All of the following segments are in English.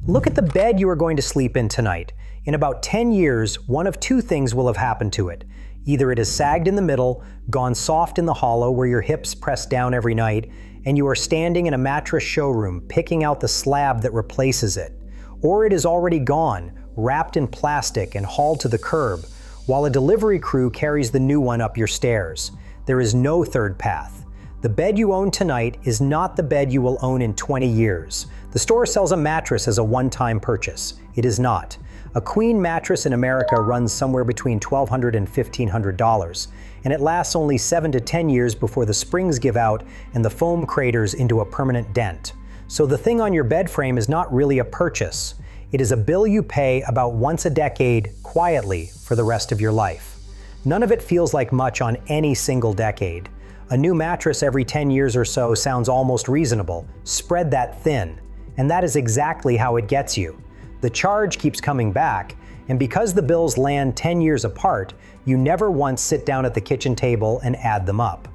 Look at the bed you are going to sleep in tonight. In about 10 years, one of two things will have happened to it. Either it has sagged in the middle, gone soft in the hollow where your hips press down every night, and you are standing in a mattress showroom picking out the slab that replaces it. Or it is already gone, wrapped in plastic and hauled to the curb, while a delivery crew carries the new one up your stairs. There is no third path. The bed you own tonight is not the bed you will own in 20 years. The store sells a mattress as a one-time purchase. It is not. A queen mattress in America runs somewhere between $1,200 and $1,500, and it lasts only 7 to 10 years before the springs give out and the foam craters into a permanent dent. So the thing on your bed frame is not really a purchase. It is a bill you pay about once a decade, quietly, for the rest of your life. None of it feels like much on any single decade. A new mattress every 10 years or so sounds almost reasonable. Spread that thin. And that is exactly how it gets you. The charge keeps coming back, and because the bills land 10 years apart, you never once sit down at the kitchen table and add them up.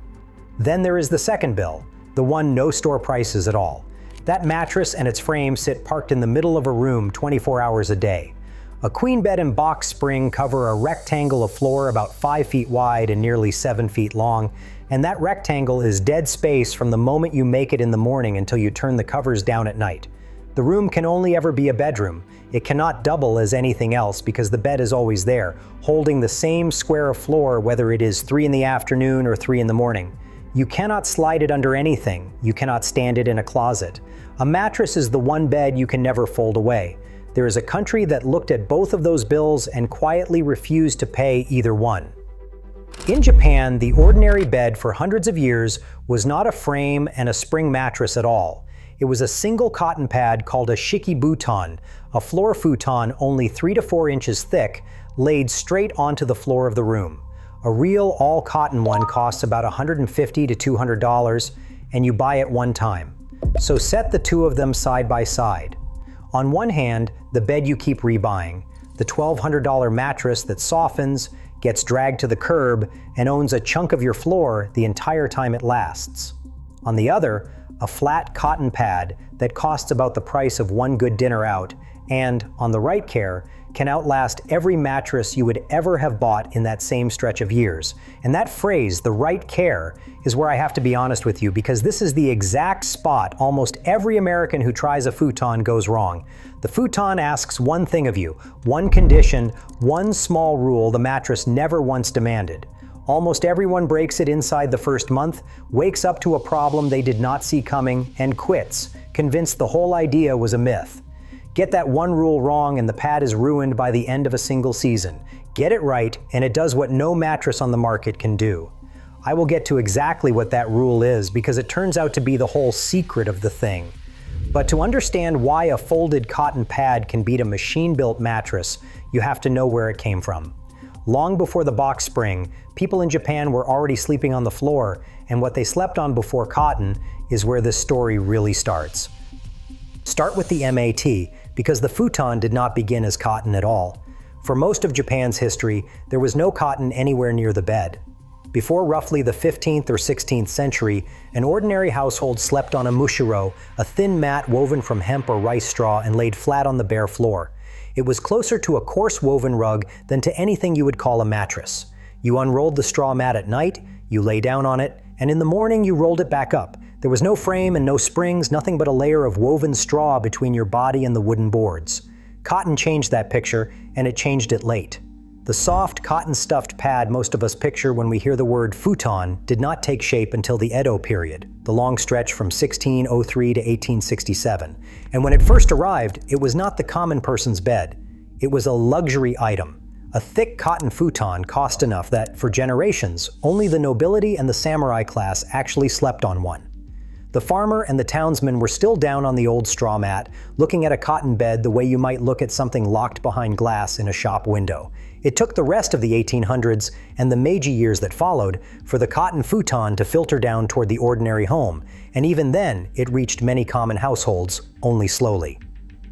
Then there is the second bill, the one no store prices at all. That mattress and its frame sit parked in the middle of a room 24 hours a day. A queen bed and box spring cover a rectangle of floor about 5 feet wide and nearly 7 feet long, and that rectangle is dead space from the moment you make it in the morning until you turn the covers down at night. The room can only ever be a bedroom. It cannot double as anything else because the bed is always there, holding the same square of floor whether it is 3 in the afternoon or 3 in the morning. You cannot slide it under anything. You cannot stand it in a closet. A mattress is the one bed you can never fold away. There is a country that looked at both of those bills and quietly refused to pay either one. In Japan, the ordinary bed for hundreds of years was not a frame and a spring mattress at all. It was a single cotton pad called a shikibuton, a floor futon only 3 to 4 inches thick, laid straight onto the floor of the room. A real all-cotton one costs about $150 to $200, and you buy it one time. So set the two of them side by side. On one hand, the bed you keep rebuying, the $1,200 mattress that softens, gets dragged to the curb, and owns a chunk of your floor the entire time it lasts. On the other, a flat cotton pad that costs about the price of one good dinner out, and, on the right care, can outlast every mattress you would ever have bought in that same stretch of years. And that phrase, the right care, is where I have to be honest with you, because this is the exact spot almost every American who tries a futon goes wrong. The futon asks one thing of you, one condition, one small rule the mattress never once demanded. Almost everyone breaks it inside the first month, wakes up to a problem they did not see coming, and quits, convinced the whole idea was a myth. Get that one rule wrong and the pad is ruined by the end of a single season. Get it right and it does what no mattress on the market can do. I will get to exactly what that rule is because it turns out to be the whole secret of the thing. But to understand why a folded cotton pad can beat a machine-built mattress, you have to know where it came from. Long before the box spring, people in Japan were already sleeping on the floor, and what they slept on before cotton is where this story really starts. Start with the MAT, because the futon did not begin as cotton at all. For most of Japan's history, there was no cotton anywhere near the bed. Before roughly the 15th or 16th century, an ordinary household slept on a mushiro, a thin mat woven from hemp or rice straw and laid flat on the bare floor. It was closer to a coarse woven rug than to anything you would call a mattress. You unrolled the straw mat at night, you lay down on it, and in the morning you rolled it back up. There was no frame and no springs, nothing but a layer of woven straw between your body and the wooden boards. Cotton changed that picture, and it changed it late. The soft, cotton-stuffed pad most of us picture when we hear the word futon did not take shape until the Edo period, the long stretch from 1603 to 1867. And when it first arrived, it was not the common person's bed. It was a luxury item. A thick cotton futon cost enough that, for generations, only the nobility and the samurai class actually slept on one. The farmer and the townsman were still down on the old straw mat, looking at a cotton bed the way you might look at something locked behind glass in a shop window. It took the rest of the 1800s and the Meiji years that followed for the cotton futon to filter down toward the ordinary home, and even then it reached many common households, only slowly.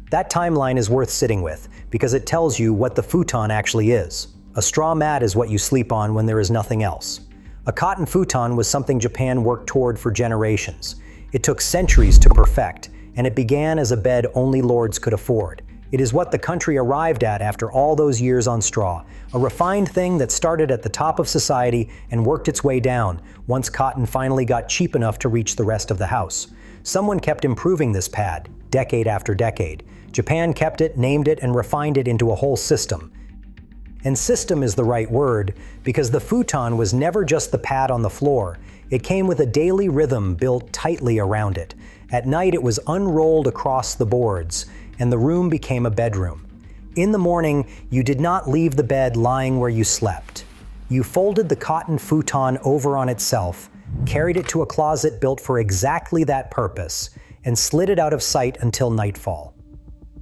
That timeline is worth sitting with, because it tells you what the futon actually is. A straw mat is what you sleep on when there is nothing else. A cotton futon was something Japan worked toward for generations. It took centuries to perfect, and it began as a bed only lords could afford. It is what the country arrived at after all those years on straw, a refined thing that started at the top of society and worked its way down, once cotton finally got cheap enough to reach the rest of the house. Someone kept improving this pad, decade after decade. Japan kept it, named it, and refined it into a whole system. And system is the right word, because the futon was never just the pad on the floor. It came with a daily rhythm built tightly around it. At night it was unrolled across the boards, and the room became a bedroom. In the morning, you did not leave the bed lying where you slept. You folded the cotton futon over on itself, carried it to a closet built for exactly that purpose, and slid it out of sight until nightfall.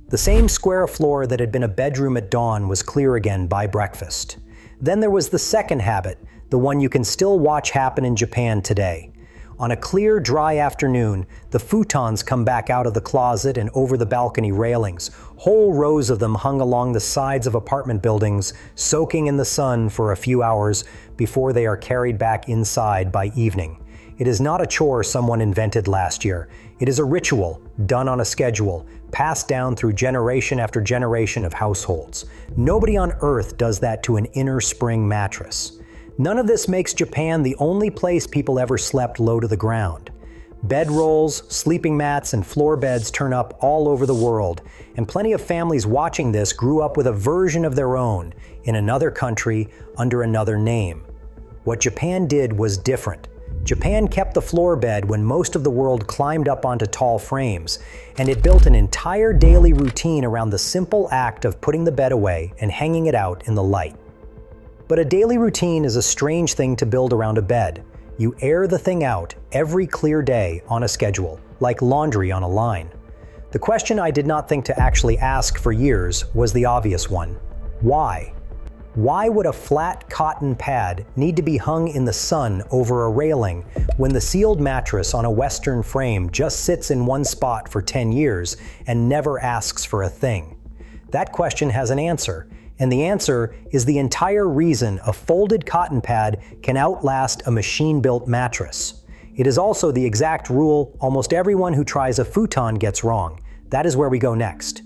The same square floor that had been a bedroom at dawn was clear again by breakfast. Then there was the second habit, the one you can still watch happen in Japan today. On a clear, dry afternoon, the futons come back out of the closet and over the balcony railings. Whole rows of them hung along the sides of apartment buildings, soaking in the sun for a few hours before they are carried back inside by evening. It is not a chore someone invented last year. It is a ritual, done on a schedule, passed down through generation after generation of households. Nobody on earth does that to an inner spring mattress. None of this makes Japan the only place people ever slept low to the ground. Bedrolls, sleeping mats, and floor beds turn up all over the world, and plenty of families watching this grew up with a version of their own in another country under another name. What Japan did was different. Japan kept the floor bed when most of the world climbed up onto tall frames, and it built an entire daily routine around the simple act of putting the bed away and hanging it out in the light. But a daily routine is a strange thing to build around a bed. You air the thing out every clear day on a schedule, like laundry on a line. The question I did not think to actually ask for years was the obvious one. Why? Why would a flat cotton pad need to be hung in the sun over a railing when the sealed mattress on a Western frame just sits in one spot for 10 years and never asks for a thing? That question has an answer, and the answer is the entire reason a folded cotton pad can outlast a machine-built mattress. It is also the exact rule almost everyone who tries a futon gets wrong. That is where we go next.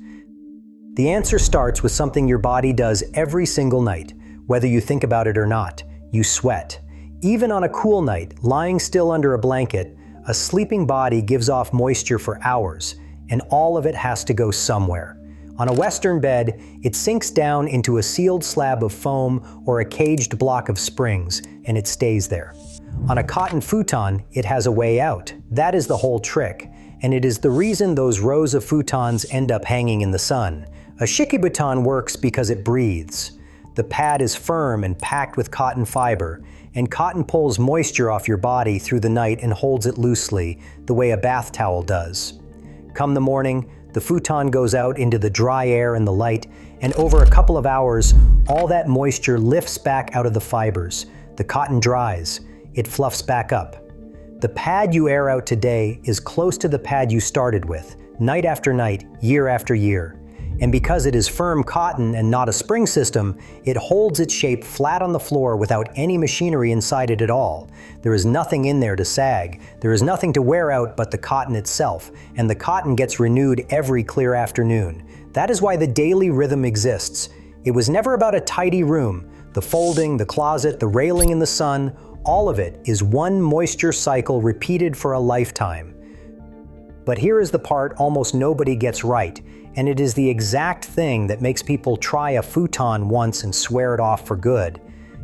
The answer starts with something your body does every single night, whether you think about it or not. You sweat. Even on a cool night, lying still under a blanket, a sleeping body gives off moisture for hours, and all of it has to go somewhere. On a Western bed, it sinks down into a sealed slab of foam or a caged block of springs, and it stays there. On a cotton futon, it has a way out. That is the whole trick, and it is the reason those rows of futons end up hanging in the sun. A shikibuton works because it breathes. The pad is firm and packed with cotton fiber, and cotton pulls moisture off your body through the night and holds it loosely, the way a bath towel does. Come the morning, the futon goes out into the dry air and the light, and over a couple of hours, all that moisture lifts back out of the fibers. The cotton dries. It fluffs back up. The pad you air out today is close to the pad you started with, night after night, year after year. And because it is firm cotton and not a spring system, it holds its shape flat on the floor without any machinery inside it at all. There is nothing in there to sag. There is nothing to wear out but the cotton itself, and the cotton gets renewed every clear afternoon. That is why the daily rhythm exists. It was never about a tidy room. The folding, the closet, the railing in the sun, all of it is one moisture cycle repeated for a lifetime. But here is the part almost nobody gets right, and it is the exact thing that makes people try a futon once and swear it off for good.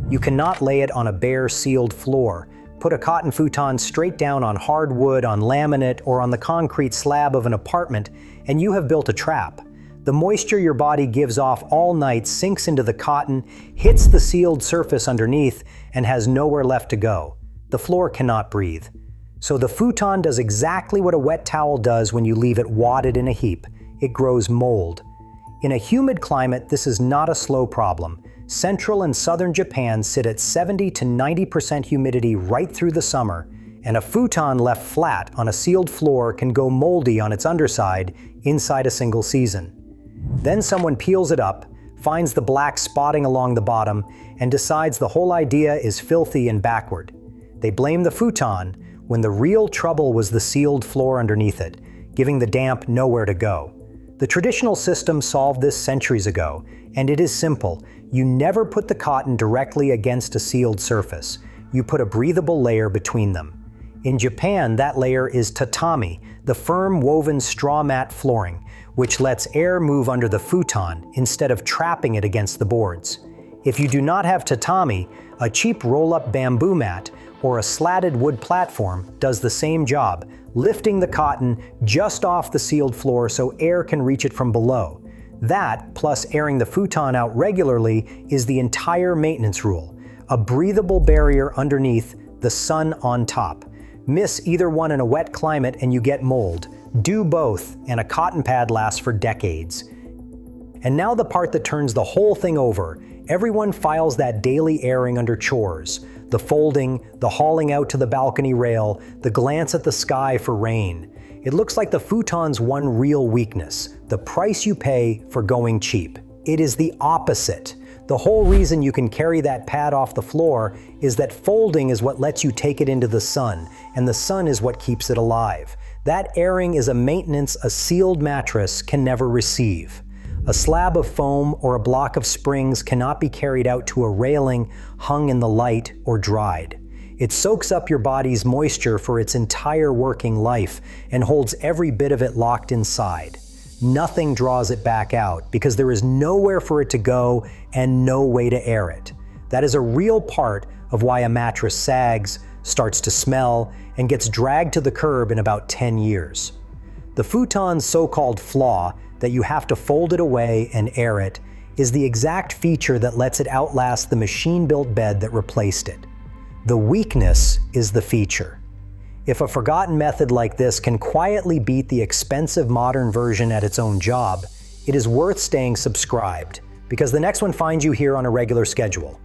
You cannot lay it on a bare sealed floor. Put a cotton futon straight down on hardwood, on laminate, or on the concrete slab of an apartment, and you have built a trap. The moisture your body gives off all night sinks into the cotton, hits the sealed surface underneath, and has nowhere left to go. The floor cannot breathe. So the futon does exactly what a wet towel does when you leave it wadded in a heap. It grows mold. In a humid climate, this is not a slow problem. Central and southern Japan sit at 70 to 90% humidity right through the summer, and a futon left flat on a sealed floor can go moldy on its underside inside a single season. Then someone peels it up, finds the black spotting along the bottom, and decides the whole idea is filthy and backward. They blame the futon when the real trouble was the sealed floor underneath it. giving the damp nowhere to go. The traditional system solved this centuries ago, and it is simple. You never put the cotton directly against a sealed surface. You put a breathable layer between them. In Japan, that layer is tatami, the firm woven straw mat flooring, which lets air move under the futon instead of trapping it against the boards. If you do not have tatami, a cheap roll-up bamboo mat or a slatted wood platform does the same job, lifting the cotton just off the sealed floor so air can reach it from below. That, plus airing the futon out regularly, is the entire maintenance rule. A breathable barrier underneath, the sun on top. Miss either one in a wet climate and you get mold. Do both, and a cotton pad lasts for decades. And now the part that turns the whole thing over. Everyone files that daily airing under chores. The folding, the hauling out to the balcony rail, the glance at the sky for rain. It looks like the futon's one real weakness, the price you pay for going cheap. It is the opposite. The whole reason you can carry that pad off the floor is that folding is what lets you take it into the sun, and the sun is what keeps it alive. That airing is a maintenance a sealed mattress can never receive. A slab of foam or a block of springs cannot be carried out to a railing, hung in the light, or dried. It soaks up your body's moisture for its entire working life and holds every bit of it locked inside. Nothing draws it back out because there is nowhere for it to go and no way to air it. That is a real part of why a mattress sags, starts to smell, and gets dragged to the curb in about 10 years. The futon's so-called flaw, that you have to fold it away and air it, is the exact feature that lets it outlast the machine-built bed that replaced it. The weakness is the feature. If a forgotten method like this can quietly beat the expensive modern version at its own job, it is worth staying subscribed, because the next one finds you here on a regular schedule.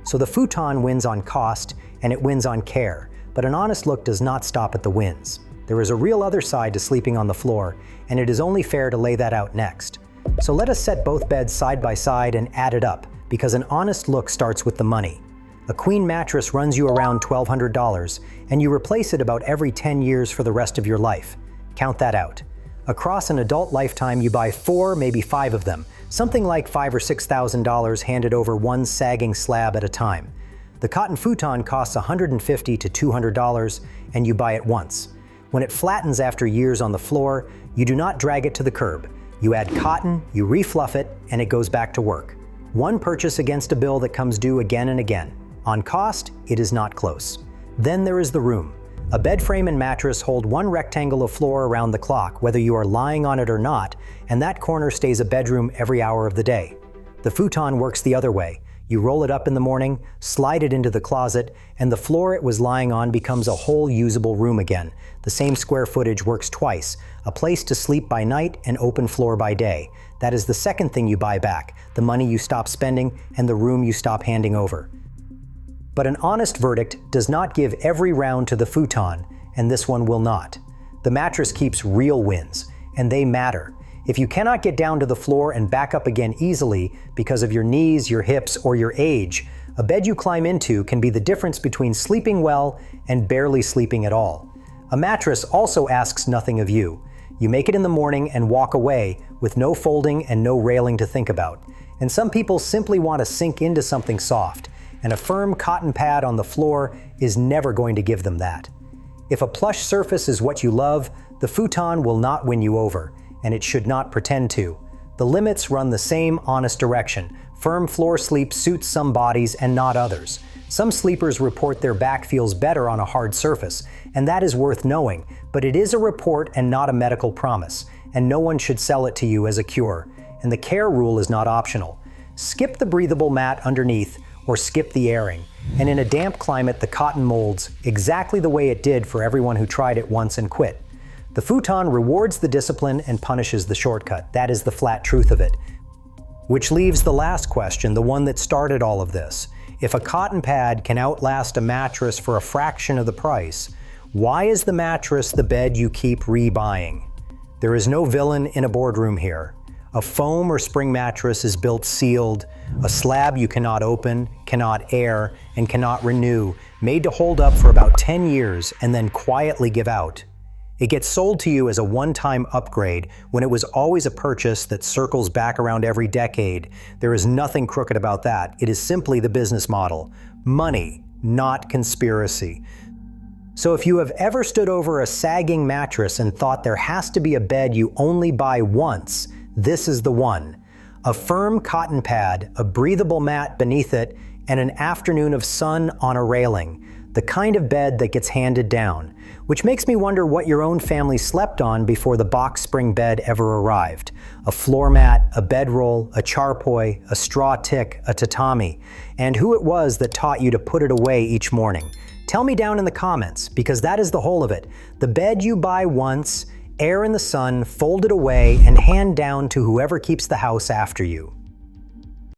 So the futon wins on cost, and it wins on care, but an honest look does not stop at the wins. There is a real other side to sleeping on the floor, and it is only fair to lay that out next. So let us set both beds side by side and add it up, because an honest look starts with the money. A queen mattress runs you around $1,200, and you replace it about every 10 years for the rest of your life. Count that out. Across an adult lifetime, you buy 4, maybe 5 of them, something like $5,000 or $6,000 handed over one sagging slab at a time. The cotton futon costs $150 to $200, and you buy it once. When it flattens after years on the floor, you do not drag it to the curb. You add cotton, you re-fluff it, and it goes back to work. One purchase against a bill that comes due again and again. On cost, it is not close. Then there is the room. A bed frame and mattress hold one rectangle of floor around the clock, whether you are lying on it or not, and that corner stays a bedroom every hour of the day. The futon works the other way. You roll it up in the morning, slide it into the closet, and the floor it was lying on becomes a whole usable room again. The same square footage works twice, a place to sleep by night and open floor by day. That is the second thing you buy back, the money you stop spending and the room you stop handing over. But an honest verdict does not give every round to the futon, and this one will not. The mattress keeps real wins, and they matter. If you cannot get down to the floor and back up again easily because of your knees, your hips, or your age, a bed you climb into can be the difference between sleeping well and barely sleeping at all. A mattress also asks nothing of you. You make it in the morning and walk away with no folding and no railing to think about. And some people simply want to sink into something soft, and a firm cotton pad on the floor is never going to give them that. If a plush surface is what you love, the futon will not win you over, and it should not pretend to. The limits run the same honest direction. Firm floor sleep suits some bodies and not others. Some sleepers report their back feels better on a hard surface, and that is worth knowing, but it is a report and not a medical promise, and no one should sell it to you as a cure. And the care rule is not optional. Skip the breathable mat underneath, or skip the airing. And in a damp climate, the cotton molds exactly the way it did for everyone who tried it once and quit. The futon rewards the discipline and punishes the shortcut. That is the flat truth of it. Which leaves the last question, the one that started all of this. If a cotton pad can outlast a mattress for a fraction of the price, why is the mattress the bed you keep rebuying? There is no villain in a boardroom here. A foam or spring mattress is built sealed, a slab you cannot open, cannot air, and cannot renew, made to hold up for about 10 years and then quietly give out. It gets sold to you as a one-time upgrade when it was always a purchase that circles back around every decade. There is nothing crooked about that. It is simply the business model. Money, not conspiracy. So if you have ever stood over a sagging mattress and thought there has to be a bed you only buy once, this is the one. A firm cotton pad, a breathable mat beneath it, and an afternoon of sun on a railing. The kind of bed that gets handed down. Which makes me wonder what your own family slept on before the box spring bed ever arrived. A floor mat, a bedroll, a charpoy, a straw tick, a tatami. And who it was that taught you to put it away each morning. Tell me down in the comments, because that is the whole of it. The bed you buy once, air in the sun, fold it away, and hand down to whoever keeps the house after you.